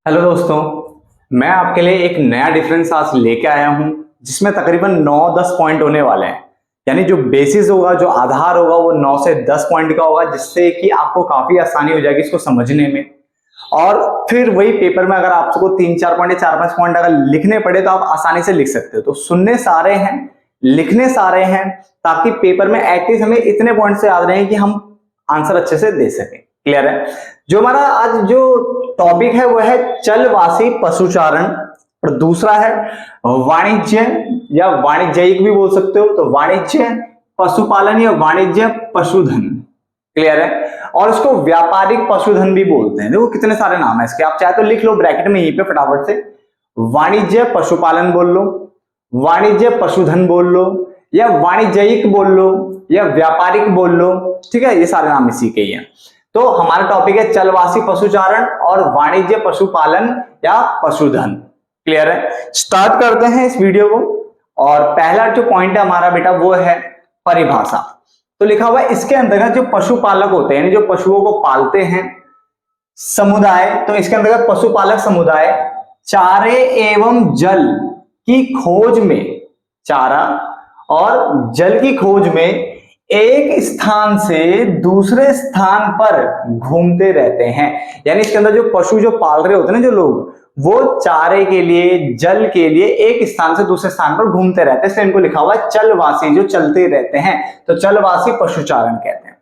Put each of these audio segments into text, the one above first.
Hello दोस्तों, मैं आपके लिए एक नया डिफरेंस आज लेके आया हूं जिसमें तकरीबन 9-10 पॉइंट होने वाले हैं। यानी जो बेसिस होगा, जो आधार होगा वो 9 से 10 पॉइंट का होगा, जिससे कि आपको काफी आसानी हो जाएगी इसको समझने में। और फिर वही पेपर में अगर आपको 3-4 पॉइंट या 4-5 पॉइंट अगर लिखने पड़े तो आप आसानी से लिख सकते हो। तो सुनने सारे हैं, लिखने सारे हैं, ताकि पेपर में एटलीस्ट हमें इतने पॉइंट से याद रहे कि हम आंसर अच्छे से दे सकें। क्लियर है? जो हमारा आज जो टॉपिक है वो है चलवासी पशुचारण, और दूसरा है वाणिज्य या वाणिज्यिक भी बोल सकते हो। तो वाणिज्य पशुपालन या वाणिज्य पशुधन। क्लियर है? और इसको व्यापारिक पशुधन भी बोलते हैं। देखो कितने सारे नाम है इसके, आप चाहे तो लिख लो ब्रैकेट में यहीं पे फटाफट से। वाणिज्य पशुपालन बोल लो, वाणिज्य पशुधन बोल लो, या वाणिज्यिक बोल लो, या व्यापारिक बोल लो। ठीक है, ये सारे नाम इसी के ही हैं। तो हमारा टॉपिक है चलवासी पशुचारण और वाणिज्य पशुपालन या पशुधन। क्लियर है? स्टार्ट करते हैं इस वीडियो को। और पहला जो पॉइंट है हमारा बेटा वो है परिभाषा। तो लिखा हुआ है इसके अंतर्गत जो पशुपालक होते हैं, यानी जो पशुओं को पालते हैं, समुदाय। तो इसके अंतर्गत पशुपालक समुदाय चारे एवं जल की खोज में, चारा और जल की खोज में एक स्थान से दूसरे स्थान पर घूमते रहते हैं। यानी इसके अंदर जो पशु जो पाल रहे होते हैं ना जो लोग, वो चारे के लिए, जल के लिए एक स्थान से दूसरे स्थान पर घूमते रहते हैं, इसलिए इनको लिखा हुआ है चलवासी, जो चलते रहते हैं। तो चलवासी पशुचारण कहते हैं।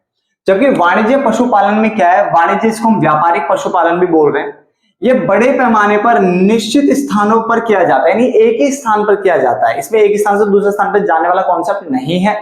जबकि वाणिज्य पशुपालन में क्या है, वाणिज्य इसको हम व्यापारिक पशुपालन भी बोल रहे हैं। ये बड़े पैमाने पर निश्चित स्थानों पर किया जाता है, यानी एक ही स्थान पर किया जाता है। इसमें एक स्थान से दूसरे स्थान पर जाने वाला कॉन्सेप्ट नहीं है।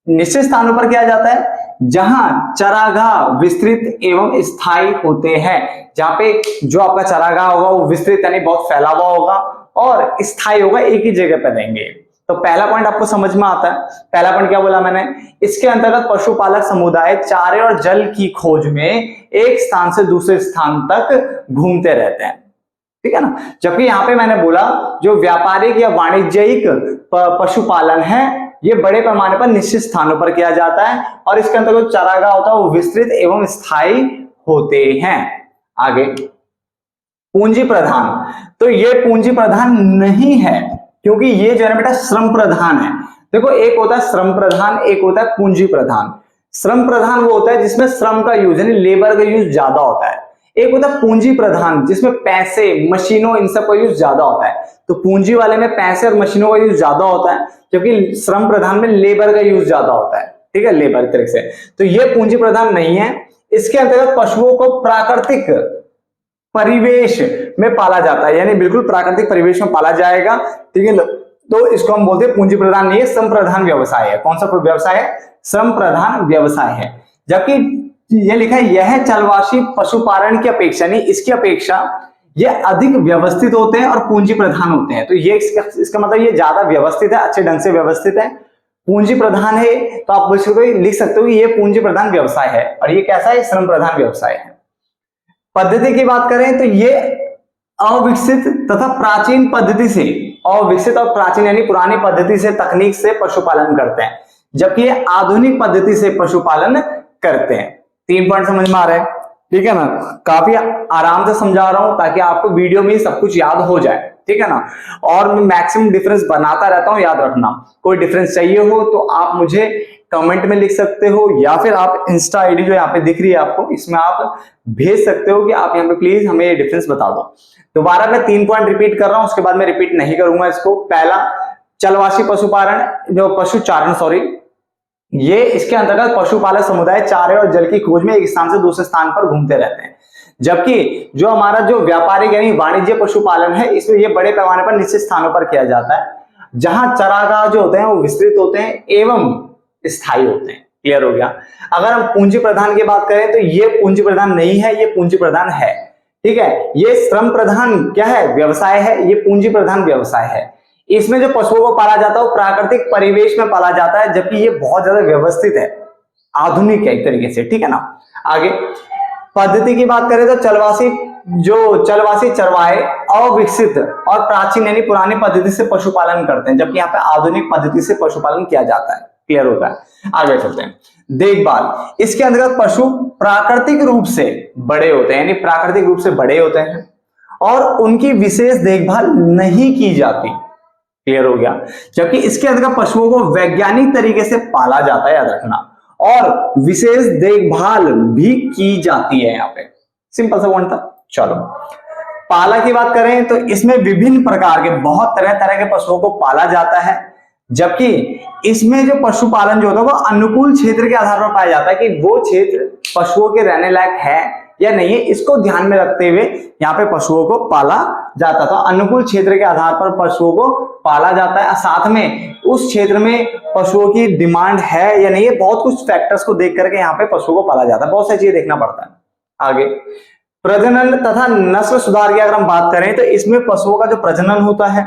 निश्चित स्थानों पर किया जाता है जहां चरागाह विस्तृत एवं स्थायी होते हैं। जहां पे जो आपका चरागाह होगा वो विस्तृत यानी बहुत फैला हुआ होगा, और स्थायी होगा, एक ही जगह पर रहेंगे। तो पहला पॉइंट आपको समझ में आता है। पहला पॉइंट क्या बोला मैंने, इसके अंतर्गत पशुपालक समुदाय चारे और जल की खोज में एक स्थान से दूसरे स्थान तक घूमते रहते हैं। ठीक है ना? जबकि यहां पे मैंने बोला जो व्यापारिक या वाणिज्यिक पशुपालन है, ये बड़े पैमाने पर निश्चित स्थानों पर किया जाता है, और इसके अंतर्गत जो चारागाह होता है वो विस्तृत एवं स्थायी होते हैं। आगे पूंजी प्रधान। तो ये पूंजी प्रधान नहीं है, क्योंकि ये जो है बेटा श्रम प्रधान है। देखो, एक होता है श्रम प्रधान, एक होता है पूंजी प्रधान। श्रम प्रधान वो होता है जिसमें श्रम का यूज यानी लेबर का यूज ज्यादा होता है। एक होता है पूंजी प्रधान जिसमें पैसे, मशीनों, इन सब का यूज ज्यादा होता है। तो पूंजी वाले में पैसे और मशीनों का यूज ज्यादा होता है, जबकि श्रम प्रधान में लेबर का यूज ज्यादा होता है। ठीक है, लेबर तरह से। तो ये पूंजी प्रधान नहीं है। इसके अंतर्गत पशुओं को प्राकृतिक परिवेश में पाला जाता है, यानी बिल्कुल प्राकृतिक परिवेश में पाला जाएगा। ठीक है, तो इसको हम बोलते हैं पूंजी प्रधान नहीं है, श्रम प्रधान व्यवसाय है। कौन सा व्यवसाय है? श्रम प्रधान व्यवसाय है। जबकि ये लिखा है यह चलवासी पशुपालन की अपेक्षा, नहीं इसकी अपेक्षा ये अधिक व्यवस्थित होते हैं और पूंजी प्रधान होते हैं। तो ये इसका मतलब ये ज्यादा व्यवस्थित है, अच्छे ढंग से व्यवस्थित है। पूंजी प्रधान है तो आप इसको लिख सकते हो कि ये पूंजी प्रधान व्यवसाय है, और ये कैसा है? श्रम प्रधान व्यवसाय है। पद्धति की बात करें तो ये अविकसित तथा प्राचीन पद्धति से, अविकसित और प्राचीन यानी पुरानी पद्धति से, तकनीक से पशुपालन करते हैं, जबकि ये आधुनिक पद्धति से पशुपालन करते हैं। 3 पॉइंट समझ में आ रहा है? ठीक है ना? काफी आराम से समझा रहा हूं ताकि आपको वीडियो में सब कुछ याद हो जाए। ठीक है ना? और मैं मैक्सिमम डिफरेंस बनाता रहता हूं, याद रखना। कोई डिफरेंस चाहिए हो तो आप मुझे कमेंट में लिख सकते हो, या फिर आप इंस्टा आईडी जो यहाँ पे दिख रही है आपको, इसमें आप भेज सकते हो कि आप यहाँ पे प्लीज हमें ये डिफरेंस बता दो। दोबारा मैं 3 पॉइंट रिपीट कर रहा हूं, उसके बाद मैं रिपीट नहीं करूंगा इसको। पहला, चलवासी पशुपालन, जो पशुचारण, सॉरी, ये इसके अंतर्गत पशुपालक समुदाय चारे और जल की खोज में एक स्थान से दूसरे स्थान पर घूमते रहते हैं। जबकि जो हमारा जो व्यापारिक यानी वाणिज्य पशुपालन है, इसमें ये बड़े पैमाने पर निश्चित स्थानों पर किया जाता है, जहां चरागाह जो होते हैं वो विस्तृत होते हैं एवं स्थायी होते हैं। क्लियर हो गया? अगर हम पूंजी प्रधान की बात करें तो ये पूंजी प्रधान नहीं है, ये पूंजी प्रधान है। ठीक है, ये श्रम प्रधान क्या है? व्यवसाय है। ये पूंजी प्रधान व्यवसाय है। इसमें जो पशुओं को पाला जाता है वो प्राकृतिक परिवेश में पाला जाता है, जबकि ये बहुत ज्यादा व्यवस्थित है, आधुनिक है एक तरीके से। ठीक है ना? आगे पद्धति की बात करें तो चलवासी चरवाहे अविकसित और प्राचीन यानी पुरानी पद्धति से पशुपालन करते हैं, जबकि यहाँ पे आधुनिक पद्धति से पशुपालन किया जाता है। क्लियर होता है? आगे चलते हैं। देखभाल, इसके अंतर्गत पशु प्राकृतिक रूप से बड़े होते हैं, यानी प्राकृतिक रूप से बड़े होते हैं, और उनकी विशेष देखभाल नहीं की जाती। क्लियर हो गया। जबकि इसके अंतर्गत पशुओं को वैज्ञानिक तरीके से पाला जाता है, याद रखना, और विशेष देखभाल भी की जाती है। यहाँ पे सिंपल सा पॉइंट था। चलो पाला की बात करें तो इसमें विभिन्न प्रकार के बहुत तरह तरह के पशुओं को पाला जाता है, जबकि इसमें जो पशुपालन जो होता है वो अनुकूल क्षेत्र के आधार पर पाया जाता है कि वो क्षेत्र पशुओं के रहने लायक है या नहीं है, इसको ध्यान में रखते हुए यहाँ पे पशुओं को पाला जाता था। अनुकूल क्षेत्र के आधार पर पशुओं को पाला जाता है, साथ में उस क्षेत्र में पशुओं की डिमांड है या नहीं है, बहुत कुछ फैक्टर्स को देख करके यहाँ पे पशुओं को पाला जाता है, बहुत सारी चीजें देखना पड़ता है। आगे प्रजनन तथा नस्ल सुधार की अगर हम बात करें तो इसमें पशुओं का जो प्रजनन होता है,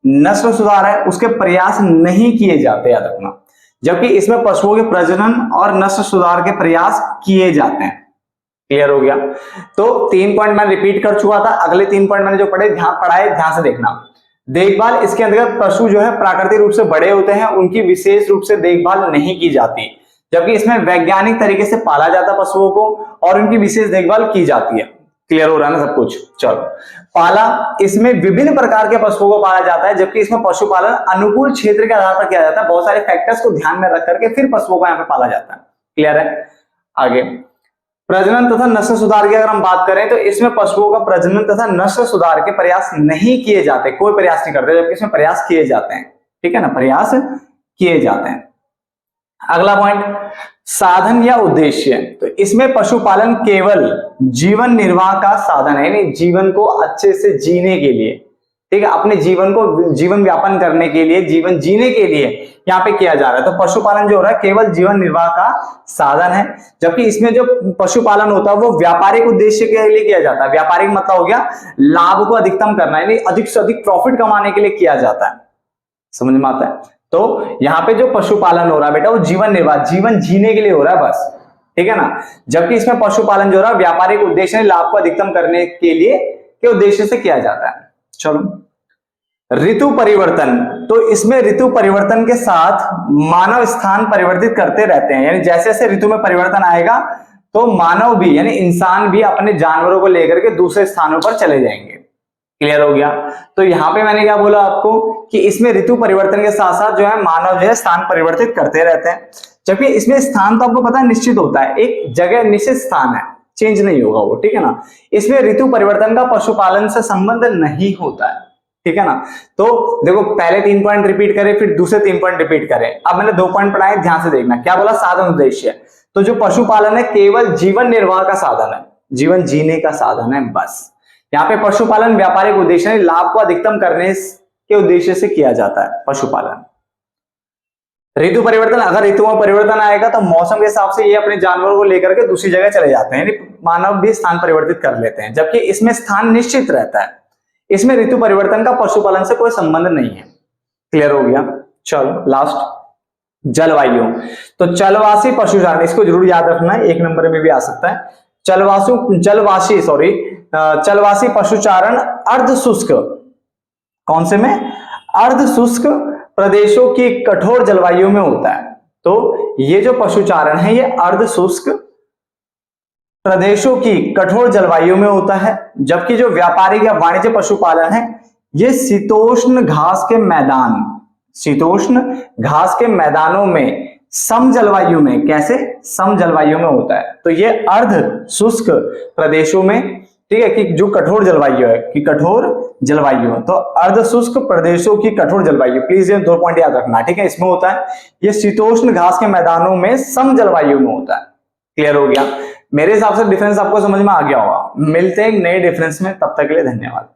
नस्ल सुधार है, उसके प्रयास नहीं किए जाते, याद रखना। जबकि इसमें पशुओं के प्रजनन और नस्ल सुधार के प्रयास किए जाते हैं। क्लियर हो गया। तो 3 पॉइंट मैं रिपीट कर चुका था, अगले 3 पॉइंट मैंने जो पढ़ाए ध्यान से देखना। देखभाल, इसके अंतर्गत पशु जो है प्राकृतिक रूप से बड़े होते हैं, उनकी विशेष रूप से देखभाल नहीं की जाती, जबकि इसमें वैज्ञानिक तरीके से पाला जाता है पशुओं को और उनकी विशेष देखभाल की जाती है। क्लियर हो रहा है ना सब कुछ। चलो पाला, इसमें विभिन्न प्रकार के पशुओं को पाला जाता है, जबकि इसमें पशुपालन अनुकूल क्षेत्र के आधार पर किया जाता है, बहुत सारे फैक्टर्स को ध्यान में रख करके फिर पशुओं को यहाँ पे पाला जाता है। क्लियर है। आगे प्रजनन तथा नस्ल सुधार की अगर हम बात करें तो इसमें पशुओं का प्रजनन तथा नस्ल सुधार के प्रयास नहीं किए जाते, कोई प्रयास नहीं करते, जबकि इसमें प्रयास किए जाते हैं। ठीक है ना, प्रयास किए जाते हैं। अगला पॉइंट साधन या उद्देश्य, तो इसमें पशुपालन केवल जीवन निर्वाह का साधन है, यानी जीवन को अच्छे से जीने के लिए, ठीक है, अपने जीवन को जीवन व्यापन करने के लिए, जीवन जीने के लिए यहाँ पे किया जा रहा है। तो पशुपालन जो हो रहा है केवल जीवन निर्वाह का साधन है, जबकि इसमें जो पशुपालन होता है वो व्यापारिक उद्देश्य के लिए किया जाता है। व्यापारिक मतलब हो गया लाभ को अधिकतम करना, यानी अधिक से अधिक प्रॉफिट कमाने के लिए किया जाता है। समझ में आता है। तो यहाँ पे जो पशुपालन हो रहा है बेटा वो जीवन निर्वाह, जीवन जीने के लिए हो रहा है बस, ठीक है ना। जबकि इसमें पशुपालन जो हो रहा है व्यापारिक उद्देश्य, लाभ को अधिकतम करने के लिए के उद्देश्य से किया जाता है। चलो ऋतु परिवर्तन, तो इसमें ऋतु परिवर्तन के साथ मानव स्थान परिवर्तित करते रहते हैं, यानी जैसे जैसे ऋतु में परिवर्तन आएगा तो मानव भी यानी इंसान भी अपने जानवरों को लेकर के दूसरे स्थानों पर चले जाएंगे। क्लियर हो गया। तो यहाँ पे मैंने क्या बोला आपको कि इसमें ऋतु परिवर्तन के साथ साथ जो है मानव जो है स्थान परिवर्तित करते रहते हैं, जबकि इसमें स्थान तो आपको पता है निश्चित होता है, एक जगह निश्चित स्थान है, चेंज नहीं होगा वो, ठीक है ना। इसमें ऋतु परिवर्तन का पशुपालन से संबंध नहीं होता है, ठीक है ना। तो देखो पहले 3 पॉइंट रिपीट करें, फिर दूसरे 3 पॉइंट रिपीट करें। अब मैंने 2 पॉइंट पढ़ाए, ध्यान से देखना। क्या बोला? साधन उद्देश्य। तो जो पशुपालन है केवल जीवन निर्वाह का साधन है, जीवन जीने का साधन है बस। यहाँ पे पशुपालन व्यापारिक उद्देश्य लाभ को अधिकतम करने के उद्देश्य से किया जाता है पशुपालन। ऋतु परिवर्तन, अगर ऋतु में परिवर्तन आएगा तो मौसम के हिसाब से ये अपने जानवरों को लेकर के दूसरी जगह चले जाते हैं, यानी मानव भी स्थान परिवर्तित कर लेते हैं, जबकि इसमें स्थान निश्चित रहता है। इसमें ऋतु परिवर्तन का पशुपालन से कोई संबंध नहीं है। क्लियर हो गया। चलो लास्ट जलवायु। तो जलवासी पशुचारण, इसको जरूर याद रखना है, 1 नंबर में भी आ सकता है। जलवासी पशुचारण अर्ध शुष्क, कौन से में? अर्ध शुष्क प्रदेशों की कठोर जलवायु में होता है। तो ये जो पशुचारण है ये अर्ध शुष्क प्रदेशों की कठोर जलवायु में होता है, जबकि जो व्यापारिक या वाणिज्य पशुपालन है ये शीतोष्ण घास के मैदानों में सम जलवायु में, कैसे? सम जलवायु में होता है। तो ये अर्ध शुष्क प्रदेशों में, ठीक है, कि जो कठोर जलवायु है, कि कठोर जलवायु है, तो अर्ध शुष्क प्रदेशों की कठोर जलवायु, प्लीज ये 2 पॉइंट याद रखना, ठीक है। इसमें होता है ये शीतोष्ण घास के मैदानों में सम जलवायु में होता है। क्लियर हो गया। मेरे हिसाब से डिफरेंस आपको समझ में आ गया होगा। मिलते हैं नए डिफरेंस में, तब तक के लिए धन्यवाद।